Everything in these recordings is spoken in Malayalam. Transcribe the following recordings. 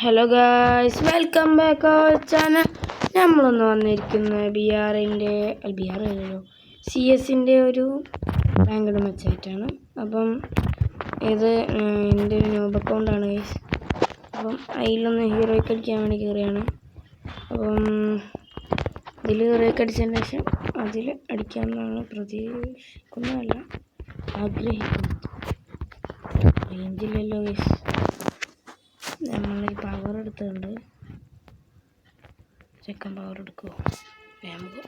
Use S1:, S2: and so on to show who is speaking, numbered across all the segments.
S1: Hello guys, welcome back our channel. നമ്മളൊന്ന് വന്നിരിക്കുന്ന CS-ൻ്റെ ഒരു റാങ്ക്ഡ് മെച്ചായിട്ടാണ്. അപ്പം ഇത് എൻ്റെ ഒരു ന്യൂബ് അക്കൗണ്ടാണ് ഗൈസ്. അപ്പം അതിലൊന്ന് ഹീറോയ്ക്ക് അടിക്കാൻ വേണ്ടി കയറിയാണ്. അപ്പം ഇതിൽ ഹീറോയ്ക്ക് അടിച്ചതിന് ശേഷം അതിൽ അടിക്കാമെന്നാണ് പ്രതീക്ഷിക്കുന്നതല്ല, ആഗ്രഹിക്കുന്നത്. റേഞ്ചില്ലല്ലോ ഗൈസ്. നമ്മൾ ഈ പവർ എടുത്തുണ്ട്. സെക്കൻഡ് പവർ എടുക്കുമോ? നമുക്ക്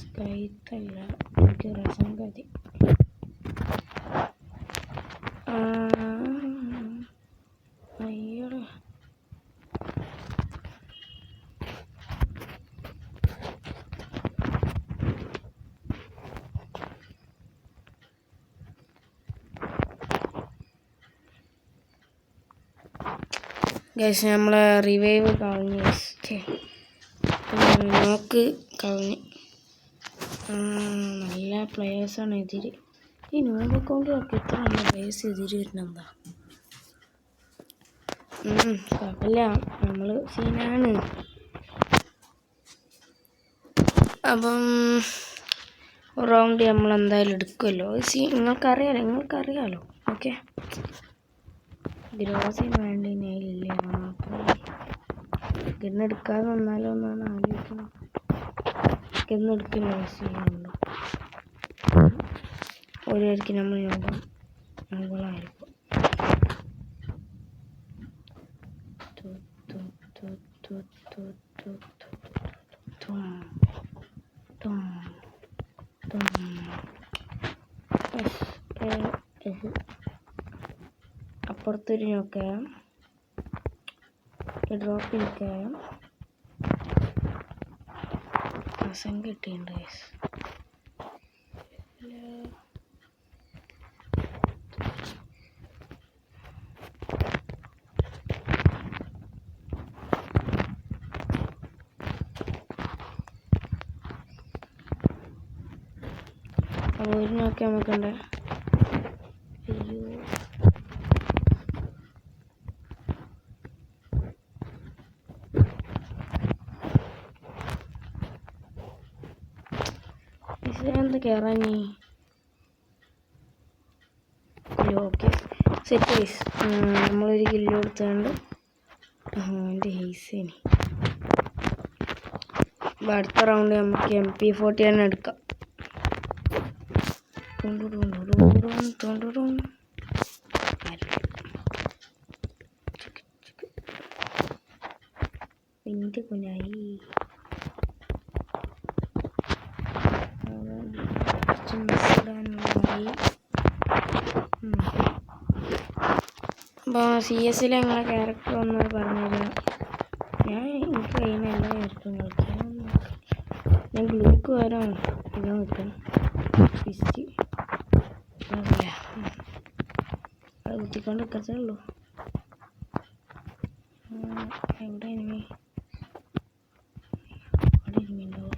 S1: സ്കൈത്തല്ല, എനിക്ക് റസം മതി. അയ്യോ, ഗൈസ് നമ്മളെ റിവൈവ് കളഞ്ഞു. നോക്ക് കളഞ്ഞ്. നല്ല പ്ലെയേഴ്സാണ് എതിര്. ഈ ന്യൂബ് അക്കൗണ്ടിലൊക്കെ ഇത്ര നല്ല പ്ലെയേഴ്സ് എതിര് വരുന്നെന്താ? കുഴപ്പമില്ല, നമ്മൾ സീനാണ്. അപ്പം റൗണ്ട് നമ്മൾ എന്തായാലും എടുക്കുമല്ലോ. നിങ്ങൾക്കറിയാലോ. ഓക്കെ, ഗ്രോസിന് വേണ്ടി ഞാനില്ല. ഗണ്ണെടുക്കാതെ വന്നാലോ എന്നാണ് ആലോചിക്കണം. ഗണ്ണെടുക്കില്ല, ചെയ്യുന്നുണ്ടോ ഓരോരിക്കും നമ്മൾ നോക്കുകളായിരിക്കും. അപ്പുറത്തൊരു നോക്കാം, ഡ്രോപ്പ് നിൽക്കാം. രസം കിട്ടിയിട്ടുണ്ട് ഗൈസ്. അപ്പോൾ ഒരു നോക്കി നമുക്കുണ്ട്. അയ്യോ, എന്താ കയറാഞ്ഞി? Okay, set guys. നമ്മളൊരു കില്ല് കൊടുത്തുകൊണ്ട് എൻ്റെ ഹെയ്സേനി. അടുത്ത റൗണ്ട് നമുക്ക് MP40 തന്നെ എടുക്കാം. എൻ്റെ കുഞ്ഞായി അപ്പോൾ CS-ൽ ഞങ്ങളെ ക്യാരക്ടർ ഒന്ന് പറഞ്ഞുതരാം. എനിക്ക് കഴിയുന്ന എല്ലാ ക്യാരക്ടറും കളിക്കാം. ഞാൻ ഗ്ലൂക്ക് വരാം ഇത് നിൽക്കണം. ഫിസ്റ്റ് അത് കുത്തിക്കൊണ്ട് നിൽക്കത്തേ ഉള്ളൂ. എവിടെ എനിമി? അവിടെ എനിമി ഉണ്ടാവും.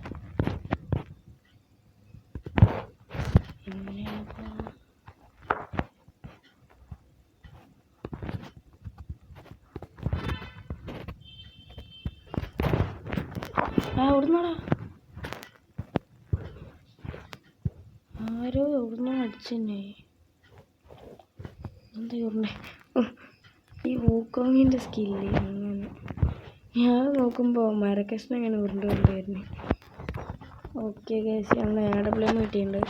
S1: എവിടുന്നാടാ? ആരോ എവിടുന്നോ അടിച്ചെന്നെ. എന്താ പറഞ്ഞേ? ഈ വൂക്കോങ്ങിൻ്റെ സ്കില്ല് അങ്ങനെ. ഞാൻ നോക്കുമ്പോൾ മരക്കഷ്ണം അങ്ങനെ ഉരുണ്ടുകൊണ്ടായിരുന്നു. ഓക്കെ ഗൈസ്, ഞങ്ങൾ AWM കിട്ടിയിട്ടുണ്ട്.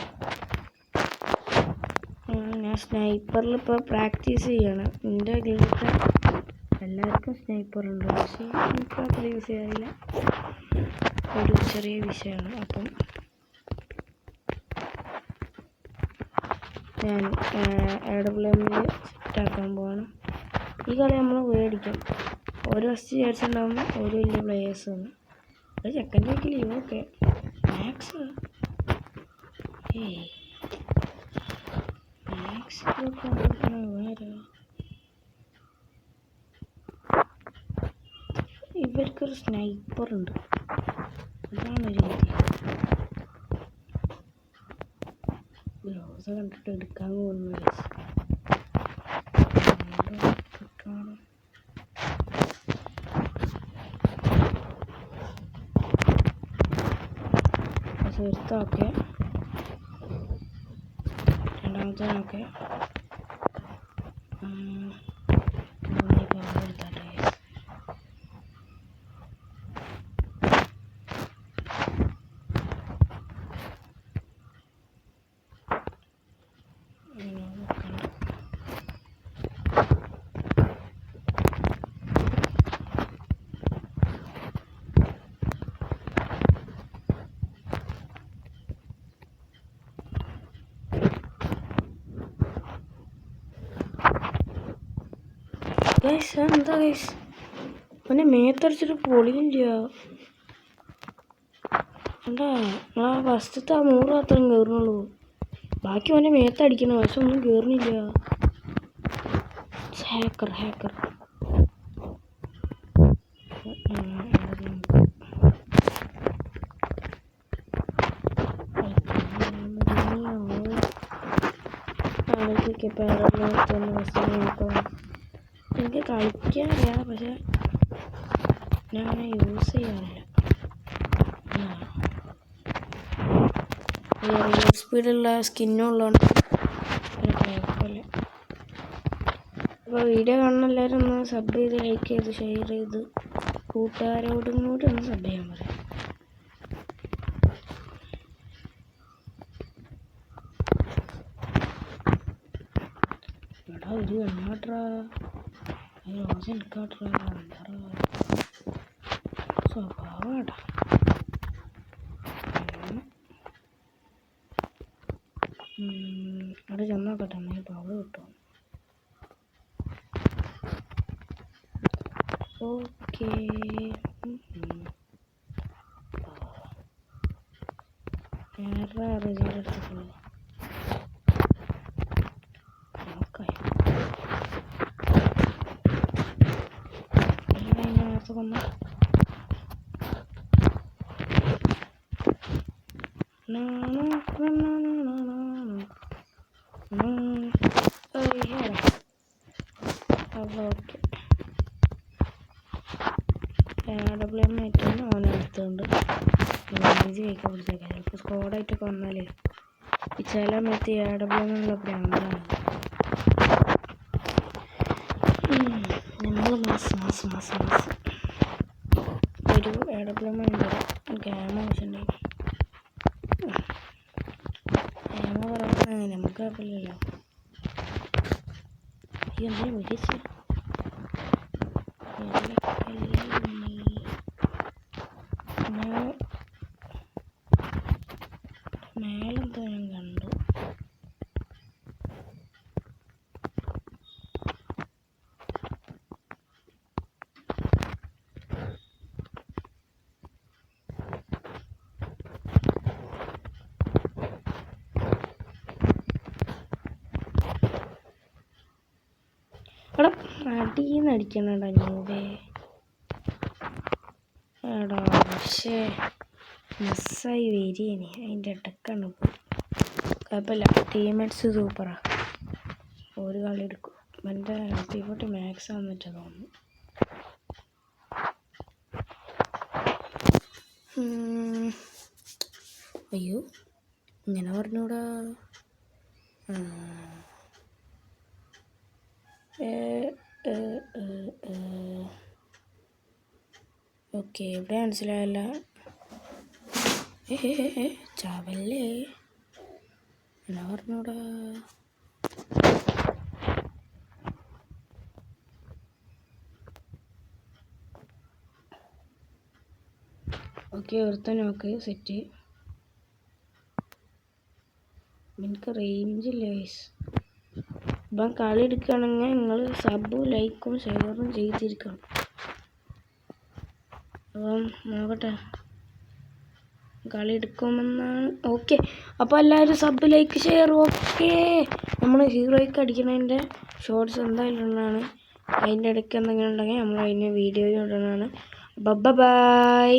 S1: ഞാൻ സ്നൈപ്പറിൽ ഇപ്പോൾ പ്രാക്ടീസ് ചെയ്യണം. എൻ്റെ ഗ്ലൂക്ക് എല്ലാവർക്കും സ്നൈപ്പറുണ്ട്, പക്ഷേ എനിക്ക് അത്ര യൂസ് ചെയ്യാറില്ല. ഒരു ചെറിയ വിഷയമാണ്. അപ്പം ഞാൻ AWM സെറ്റാക്കാൻ പോവാണ്. ഈ കളി നമ്മൾ മേടിക്കും. ഓരോ ഫസ്റ്റ് ചേർച്ചുണ്ടാകുമ്പോൾ ഓരോ വലിയ പ്ലെയേഴ്സാണ്. ഒരു സെക്കൻഡ് വീക്കിൽ ഓക്കെ മാക്സ് വേറെ ഇവർക്കൊരു സ്നൈപ്പറുണ്ട്, അതാണ് രീതി. ഗ്ലോസ് കണ്ടിട്ട് എടുക്കാൻ പോകുന്നു. ഒരുത്തൊക്കെ രണ്ടാമത്തേനൊക്കെ എന്താ ഗൈസ് അവനെ മേത്തടിച്ചിട്ട് പൊളിയില്ല. എന്താ ആ ഫസ്റ്റത്തെ ആ 100 മാത്രം കയറുന്നുള്ളൂ. ബാക്കി അവൻ്റെ മേത്തടിക്കണം, പക്ഷെ ഒന്നും കയറുന്നില്ല. ഹാക്കർ ഹാക്കർ എനിക്ക് കളിക്കാറില്ല, പക്ഷെ ഞാൻ യൂസ് ചെയ്യാറില്ല. സ്പീഡുള്ള സ്കിന്നുള്ളതുകൊണ്ട് കുഴപ്പമില്ല. അപ്പോൾ വീഡിയോ കാണുന്ന എല്ലാവരും ഒന്ന് സബ് ചെയ്ത് ലൈക്ക് ചെയ്ത് ഷെയർ ചെയ്ത് കൂട്ടുകാരോടും കൂടി ഒന്ന് സബ് ചെയ്യാൻ പറയാം. എടാ ഒരു എണ്ണാട്രാ റോസ് എടുക്കാട്രാ സ്വഭാവടാ. അവിടെ ചെന്നോക്കട്ടെ, എന്നാൽ പവർ കിട്ടും. ഓക്കേ എടുത്തിട്ടുള്ളൂ. അതിനകത്ത് കൊന്ന ഓക്കെ AWM ഓനെടുത്തുകൊണ്ട് ഡാമേജ് കഴിക്കാൻ പിടിച്ചേക്കാം. ചിലപ്പോൾ സ്കോഡായിട്ടൊക്കെ വന്നാലേ ഈ ചില സമയത്ത് AWM ബ്രാൻഡാണ്. നമ്മൾ മാസം ഒരു AWM ഉണ്ട്. ക്യാമ വെച്ചിട്ടുണ്ടെങ്കിൽ ക്യാമ പറയാൻ നമുക്ക് കുഴപ്പമില്ലല്ലോ. എന്താ വിളിച്ച് മേലെന്തോ ഞാൻ കണ്ടു. എടാ അടിയെന്ന് അടിക്കണടാ ഞൂവേ. എടാ പക്ഷേ മിസ്സായി വരികയാണ്, അതിൻ്റെ ഇടക്കാണ് ഇപ്പോൾ. കുഴപ്പമില്ല, ടീംമേറ്റ്സ് സൂപ്പറാ. ഒരു കളി എടുക്കും. എൻ്റെ LP40 മാക്സ് ആണെന്നിട്ട് തോന്നുന്നു. അയ്യോ ഇങ്ങനെ പറഞ്ഞൂടാ. ഓക്കെ ഇവിടെ മനസ്സിലായല്ല. ചാവല്ലേ എന്നാ പറഞ്ഞൂടാ. ഓക്കെ ഒരുത്ത നോക്ക് സെറ്റ്. എനിക്ക് റേഞ്ചില്ല ഗൈസ്. ഇപ്പം കളി എടുക്കുകയാണെങ്കിൽ നിങ്ങൾ സബും ലൈക്കും ഷെയറും ചെയ്തിരിക്കണം. അപ്പം നോക്കട്ടെ കളി എടുക്കുമെന്നാണ്. ഓക്കെ അപ്പോൾ എല്ലാവരും സബ് ലൈക്ക് ഷെയർ. ഓക്കെ നമ്മൾ ഹീറോയ്ക്ക് അടിക്കുന്നതിൻ്റെ ഷോർട്സ് എന്തായാലും ഇടുന്നതാണ്. അതിൻ്റെ ഇടയ്ക്ക് എന്തെങ്കിലും ഉണ്ടെങ്കിൽ നമ്മൾ അതിന് വീഡിയോ ഇടുന്നതാണ്. ബൈ.